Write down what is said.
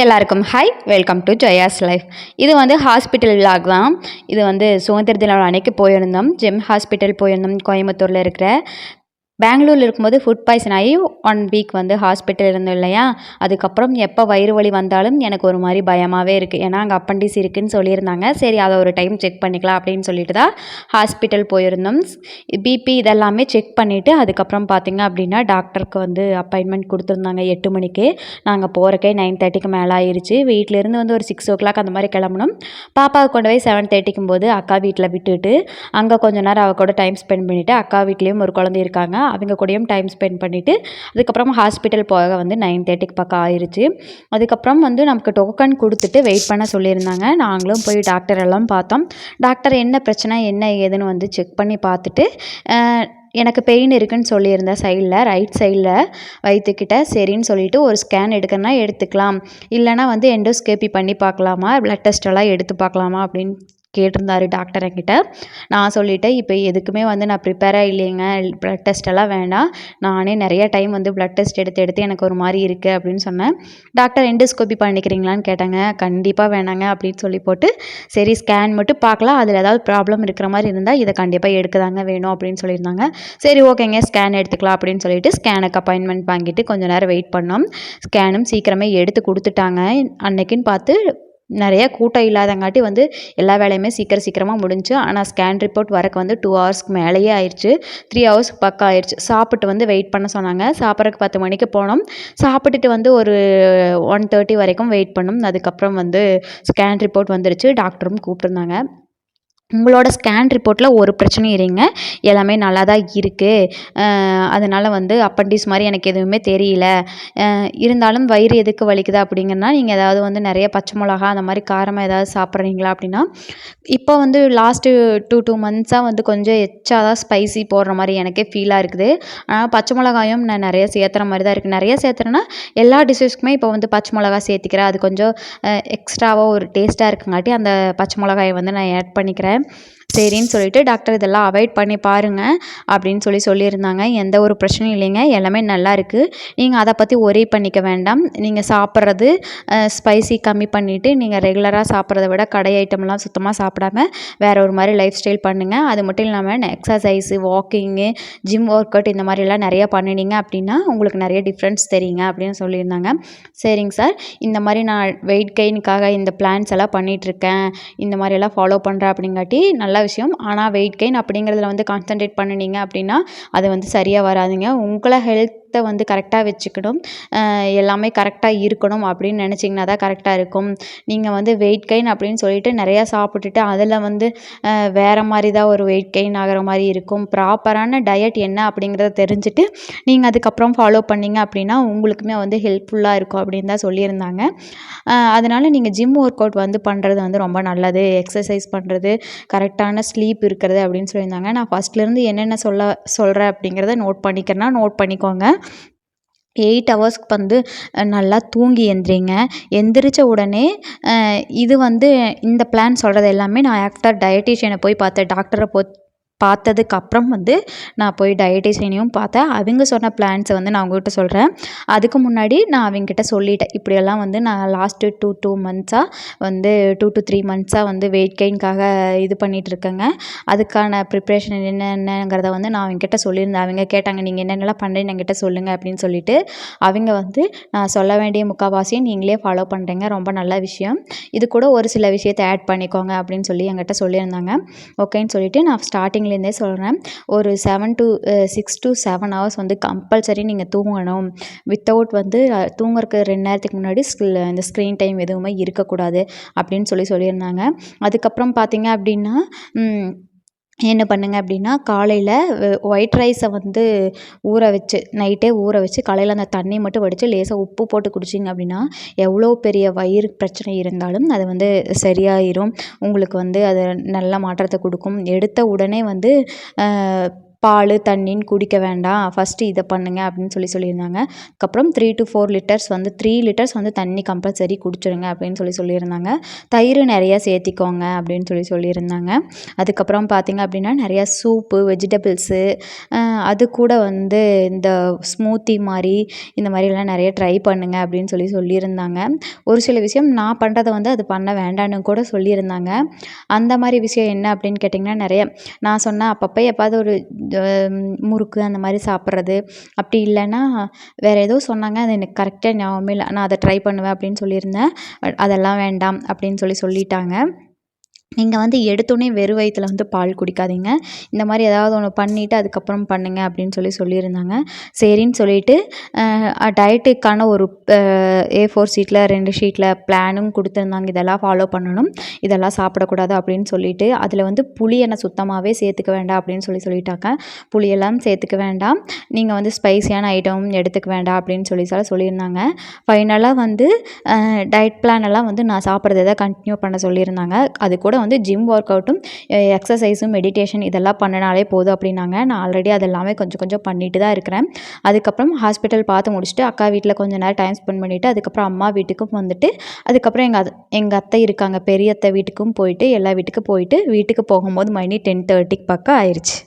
எல்லாருக்கும் hi, welcome to Jaya's life. இது வந்து ஹாஸ்பிட்டல் விலாக் தான். இது வந்து சுதந்திர தினம் அன்னைக்கு போயிருந்தோம். ஜெம் ஹாஸ்பிட்டல் போயிருந்தோம். கோயம்புத்தூரில் இருக்கிற. பெங்களூரில் இருக்கும்போது ஃபுட் பாய்சன் ஆகி 1 வீக் வந்து ஹாஸ்பிட்டல் இருந்தோம் இல்லையா. அதுக்கப்புறம் எப்போ வயிறு வலி வந்தாலும் எனக்கு ஒரு மாதிரி பயமாகவே இருக்குது. ஏன்னா அங்கே அப்பண்டிஸ் இருக்குதுன்னு சொல்லியிருந்தாங்க. சரி, அதை ஒரு டைம் செக் பண்ணிக்கலாம் அப்படின்னு சொல்லிட்டு தான் ஹாஸ்பிட்டல் போயிருந்தோம். பிபி இதெல்லாமே செக் பண்ணிவிட்டு அதுக்கப்புறம் பார்த்திங்க அப்படின்னா டாக்டருக்கு வந்து அப்பாயின்மெண்ட் கொடுத்துருந்தாங்க 8 மணிக்கு. நாங்கள் போகிறக்கே 9:30க்கு மேலே ஆயிடுச்சு. வீட்டிலேருந்து வந்து ஒரு 6 o'clock அந்த மாதிரி கிளம்பணும். பாப்பாவை கொண்டு போய் 7:30க்கும் போது அக்கா வீட்டில் விட்டுட்டு அங்கே கொஞ்சம் நேரம் அவள் கூட டைம் ஸ்பெண்ட் பண்ணிவிட்டு, அக்கா வீட்லேயும் ஒரு குழந்தை இருக்காங்க, அவங்க கூடயும் டைம் ஸ்பெண்ட் பண்ணிவிட்டு அதுக்கப்புறம் ஹாஸ்பிட்டல் போக வந்து 9:30க்கு பக்கம் ஆயிடுச்சு. அதுக்கப்புறம் வந்து நமக்கு டோக்கன் கொடுத்துட்டு வெயிட் பண்ண சொல்லியிருந்தாங்க. நாங்களும் போய் டாக்டர் எல்லாம் பார்த்தோம். டாக்டர் என்ன பிரச்சனை என்ன ஏதுன்னு வந்து செக் பண்ணி பார்த்துட்டு எனக்கு பெயின் இருக்குதுன்னு சொல்லியிருந்தேன் சைடில், ரைட் சைடில் வயிற்றுக்கிட்ட. சரின்னு சொல்லிவிட்டு ஒரு ஸ்கேன் எடுக்கணும்னா எடுத்துக்கலாம், இல்லைனா வந்து எண்டோஸ்கோபி பண்ணி பார்க்கலாமா, பிளட் டெஸ்ட் எல்லாம் எடுத்து பார்க்கலாமா அப்படின்னு கேட்டிருந்தாரு டாக்டர் என்கிட்ட. நான் சொல்லிட்டேன், இப்போ எதுக்குமே வந்து நான் ப்ரிப்பேராக இல்லைங்க, பிளட் டெஸ்ட் எல்லாம் வேண்டாம், நானே நிறைய டைம் வந்து பிளட் டெஸ்ட் எடுத்து எனக்கு ஒரு மாதிரி இருக்குது அப்படின்னு சொன்னேன். டாக்டர் எண்டோஸ்கோபி பண்ணிக்கிறீங்களான்னு கேட்டாங்க. கண்டிப்பாக வேணாங்க அப்படின்னு சொல்லி போட்டு, சரி ஸ்கேன் மட்டும் பார்க்கலாம், அதில் ஏதாவது ப்ராப்ளம் இருக்கிற மாதிரி இருந்தால் இதை கண்டிப்பாக எடுக்கதாங்க வேணும் அப்படின்னு சொல்லியிருந்தாங்க. சரி ஓகேங்க, ஸ்கேன் எடுத்துக்கலாம் அப்படின்னு சொல்லிட்டு ஸ்கேனுக்கு அப்பாயின்மெண்ட் வாங்கிட்டு கொஞ்சம் நேரம் வெயிட் பண்ணோம். ஸ்கேனும் சீக்கிரமே எடுத்து கொடுத்துட்டாங்க. அன்னைக்குன்னு பார்த்து நிறைய கூட்டம் இல்லாதங்காட்டி வந்து எல்லா வேலையுமே சீக்கிரமாக முடிஞ்சு. ஆனால் ஸ்கேன் ரிப்போர்ட் வரக்கு வந்து 2 ஹவர்ஸ்க்கு மேலேயே ஆயிடுச்சு. 3 ஹவர்ஸ்க்கு பக்கம் ஆயிடுச்சு. சாப்பிட்டு வந்து வெயிட் பண்ண சொன்னாங்க. சாப்பிட்றதுக்கு 10 மணிக்கு போனோம். சாப்பிட்டுட்டு வந்து ஒரு 1:30 வரைக்கும் வெயிட் பண்ணோம். அதுக்கப்புறம் வந்து ஸ்கேன் ரிப்போர்ட் வந்துருச்சு. டாக்டரும் கூப்பிட்டுருந்தாங்க. உங்களோட ஸ்கேன் ரிப்போர்ட்டில் ஒரு பிரச்சனையும் இல்லைங்க, எல்லாமே நல்லா தான் இருக்குது. அதனால் வந்து அப்பண்டிஸ் மாதிரி எனக்கு எதுவுமே தெரியல. இருந்தாலும் வயிறு எதுக்கு வலிக்குது அப்படிங்கன்னா, நீங்கள் ஏதாவது வந்து நிறைய பச்சை மிளகா அந்த மாதிரி காரமாக ஏதாவது சாப்பிட்றீங்களா அப்படின்னா, இப்போ வந்து லாஸ்ட்டு 2 மந்த்ஸாக வந்து கொஞ்சம் எச்சா தான் ஸ்பைசி போடுற மாதிரி எனக்கே ஃபீலாக இருக்குது. ஆனால் பச்சை மிளகாயும் நான் நிறைய சேர்த்துற மாதிரி தான் இருக்குது. நிறைய சேர்த்துறேன்னா எல்லா டிஷ்ஷஸ்க்குமே இப்போ வந்து பச்சை மிளகா சேர்த்திக்கிறேன். அது கொஞ்சம் எக்ஸ்ட்ராவாக ஒரு டேஸ்ட்டாக இருக்குங்காட்டி அந்த பச்சை மிளகாயை வந்து நான் ஆட் பண்ணிக்கிறேன். சரின்னு சொல்லிட்டு டாக்டர் இதெல்லாம் அவாய்ட் பண்ணி பாருங்கள் அப்படின்னு சொல்லியிருந்தாங்க. எந்த ஒரு பிரச்சனையும் இல்லைங்க, எல்லாமே நல்லா இருக்குது. நீங்கள் அதை பற்றி ஒரி பண்ணிக்க வேண்டாம். நீங்கள் சாப்பிட்றது ஸ்பைசி கம்மி பண்ணிவிட்டு நீங்கள் ரெகுலராக சாப்பிட்றத விட கடை ஐட்டம்லாம் சுத்தமாக சாப்பிடாம வேறு ஒரு மாதிரி லைஃப் ஸ்டைல் பண்ணுங்கள். அது மட்டும் இல்லாமல் exercise, walking, gym work out இந்த மாதிரிலாம் நிறையா பண்ணினீங்க அப்படின்னா உங்களுக்கு நிறைய டிஃப்ரென்ஸ் தெரியுங்க அப்படின்னு சொல்லியிருந்தாங்க. சரிங்க சார், இந்த மாதிரி நான் வெயிட் கெயினுக்காக இந்த பிளான்ஸ் எல்லாம் பண்ணிகிட்ருக்கேன், இந்த மாதிரியெல்லாம் ஃபாலோ பண்ணுறேன் அப்படிங்காட்டி நல்ல விஷயம். ஆனால் வெயிட் கெயின் அப்படிங்கிறதுல வந்து கான்சன்ட்ரேட் பண்ணினீங்க அப்படின்னா அது வந்து சரியாக வராதுங்க. உங்களை ஹெல்த்தை வந்து கரெக்டாக வச்சுக்கணும், எல்லாமே கரெக்டாக இருக்கணும் அப்படின்னு நினச்சிங்கன்னா தான் கரெக்டாக இருக்கும். நீங்கள் வந்து வெயிட் கெயின் அப்படின்னு சொல்லிட்டு நிறையா சாப்பிட்டுட்டு அதில் வந்து வேறு மாதிரி தான் ஒரு வெயிட் கெயின் ஆகிற மாதிரி இருக்கும். ப்ராப்பரான டயட் என்ன அப்படிங்கிறத தெரிஞ்சுட்டு நீங்கள் அதுக்கப்புறம் ஃபாலோ பண்ணிங்க அப்படின்னா உங்களுக்குமே வந்து ஹெல்ப்ஃபுல்லாக இருக்கும் அப்படின்னு தான் சொல்லியிருந்தாங்க. அதனால் நீங்கள் ஜிம் ஒர்க் அவுட் வந்து பண்ணுறது வந்து ரொம்ப நல்லது, எக்ஸசைஸ் பண்ணுறது, கரெக்டான ஸ்லீப் இருக்கிறது அப்படின்னு சொல்லியிருந்தாங்க. நான் ஃபஸ்ட்லேருந்து என்னென்ன சொல்கிறேன் அப்படிங்கிறத நோட் பண்ணிக்கோங்க. 8 ஹவர்ஸ்க்கு வந்து நல்லா தூங்கி எந்திரிங்க. எந்திரிச்ச உடனே இது வந்து இந்த பிளான் சொல்கிறது எல்லாமே நான் ஆஃப்டர் டயட்டீஷியனை போய் பார்த்தேன். டாக்டரை பார்த்ததுக்கப்புறம் வந்து நான் போய் டயட்டீஷியனையும் பார்த்தேன். அவங்க சொன்ன பிளான்ஸை வந்து நான் உங்கள்கிட்ட சொல்கிறேன். அதுக்கு முன்னாடி நான் அவங்ககிட்ட சொல்லிட்டேன், இப்படியெல்லாம் வந்து நான் லாஸ்ட்டு 2 மந்த்ஸாக வந்து 2 to 3 மந்த்ஸாக வந்து வெயிட் கெயின்காக இது பண்ணிகிட்ருக்கேங்க. அதுக்கான ப்ரிப்ரேஷன் என்னென்னங்கிறத வந்து நான் அவங்ககிட்ட சொல்லியிருந்தேன். அவங்க கேட்டாங்க, நீங்கள் என்னென்னலாம் பண்ணுறீன்னு என்கிட்ட சொல்லுங்கள் அப்படின்னு சொல்லிட்டு. அவங்க வந்து நான் சொல்ல வேண்டிய முக்கால்வாசியை நீங்களே ஃபாலோ பண்ணுறீங்க, ரொம்ப நல்ல விஷயம், இது கூட ஒரு சில விஷயத்தை ஆட் பண்ணிக்கோங்க அப்படின்னு சொல்லி என்கிட்ட சொல்லியிருந்தாங்க. ஓகேன்னு சொல்லிவிட்டு நான் ஸ்டார்டிங்லேருந்தே சொல்கிறேன், ஒரு 6 to 7 ஹவர்ஸ் வந்து கம்பல்சரி நீங்கள் தூங்கணும். வித்தவுட் வந்து தூங்குறதுக்கு 2 நேரத்துக்கு முன்னாடி இந்த ஸ்க்ரீன் டைம் எதுவுமே இருக்கக்கூடாது அப்படின்னு சொல்லியிருந்தாங்க. அதுக்கப்புறம் பார்த்தீங்க அப்படின்னா என்ன பண்ணுங்க அப்படின்னா, காலையில் ஒயிட் ரைஸை வந்து நைட்டே ஊற வச்சு காலையில் அந்த தண்ணி மட்டும் வடித்து லேசாக உப்பு போட்டு குடிச்சிங்க அப்படின்னா எவ்வளோ பெரிய வயிறு பிரச்சனை இருந்தாலும் அது வந்து சரியாயிரும். உங்களுக்கு வந்து அது நல்ல மாற்றத்தை கொடுக்கும். எடுத்த உடனே வந்து பால் தண்ணின்னு குடிக்க வேண்டாம், ஃபஸ்ட்டு இதை பண்ணுங்க அப்படின்னு சொல்லியிருந்தாங்க. அதுக்கப்புறம் 3 to 4 லிட்டர்ஸ் வந்து 3 லிட்டர்ஸ் வந்து தண்ணி கம்பல்சரி குடிச்சிடுங்க அப்படின்னு சொல்லியிருந்தாங்க. தயிர் நிறையா சேர்த்திக்கோங்க அப்படின்னு சொல்லியிருந்தாங்க. அதுக்கப்புறம் பார்த்திங்க அப்படின்னா நிறையா சூப்பு, வெஜிடபிள்ஸு, அது கூட வந்து இந்த ஸ்மூத்தி மாதிரி இந்த மாதிரிலாம் நிறைய ட்ரை பண்ணுங்க அப்படின்னு சொல்லியிருந்தாங்க. ஒரு சில விஷயம் நான் பண்ணுறத வந்து அது பண்ண வேண்டான்னு கூட சொல்லியிருந்தாங்க. அந்த மாதிரி விஷயம் என்ன அப்படின்னு கேட்டிங்கன்னா, நிறைய நான் சொன்னேன் அப்பப்போ எப்பாவது ஒரு முறுக்கு அந்த மாதிரி சாப்பிட்றது, அப்படி இல்லைன்னா வேறு ஏதோ சொன்னாங்க, அது எனக்கு கரெக்டாக ஞாபகமே இல்லை. நான் அதை ட்ரை பண்ணுவேன் அப்படின்னு சொல்லியிருந்தேன். அதெல்லாம் வேண்டாம் அப்படின்னு சொல்லிட்டாங்க. நீங்கள் வந்து எடுத்தோடனே வெறும் வயித்துல வந்து பால் குடிக்காதீங்க, இந்த மாதிரி ஏதாவது ஒன்று பண்ணிவிட்டு அதுக்கப்புறம் பண்ணுங்க அப்படின்னு சொல்லியிருந்தாங்க. சரின்னு சொல்லிட்டு டயட்டுக்கான ஒரு A4 ஷீட்டில் 2 ஷீட்டில் பிளானும் கொடுத்துருந்தாங்க. இதெல்லாம் ஃபாலோ பண்ணணும், இதெல்லாம் சாப்பிடக்கூடாது அப்படின்னு சொல்லிட்டு. அதில் வந்து புளி எண்ணெய் சுத்தமாகவே சேர்த்துக்க வேண்டாம் அப்படின்னு சொல்லிட்டாங்க. புளியெல்லாம் சேர்த்துக்க வேண்டாம், நீங்கள் வந்து ஸ்பைசியான ஐட்டம் எடுத்துக்க வேண்டாம் அப்படின்னு சொல்லியிருந்தாங்க. ஃபைனலாக வந்து டயட் பிளான் எல்லாம் வந்து நான் சாப்பிட்றத கண்டினியூ பண்ண சொல்லியிருந்தாங்க. அது கூட வந்து ஜிம் ஒர்க் அவுட்டும், எக்ஸசைஸும், மெடிடேஷன் இதெல்லாம் பண்ணினாலே போதும் அப்படின்னாங்க. நான் ஆல்ரெடி அதெல்லாமே கொஞ்சம் கொஞ்சம் பண்ணிட்டு தான் இருக்கிறேன். அதுக்கப்புறம் ஹாஸ்பிட்டல் பார்த்து முடிச்சுட்டு அக்கா வீட்டில் கொஞ்சம் நேரம் டைம் ஸ்பெண்ட் பண்ணிவிட்டு அதுக்கப்புறம் அம்மா வீட்டுக்கும் வந்துட்டு, அதுக்கப்புறம் எங்கள் அத்தை இருக்காங்க, பெரிய அத்தை வீட்டுக்கும் போயிட்டு, எல்லா வீட்டுக்கும் போயிட்டு, வீட்டுக்கு போகும்போது மணி 10:30 பக்கம் ஆயிடுச்சு.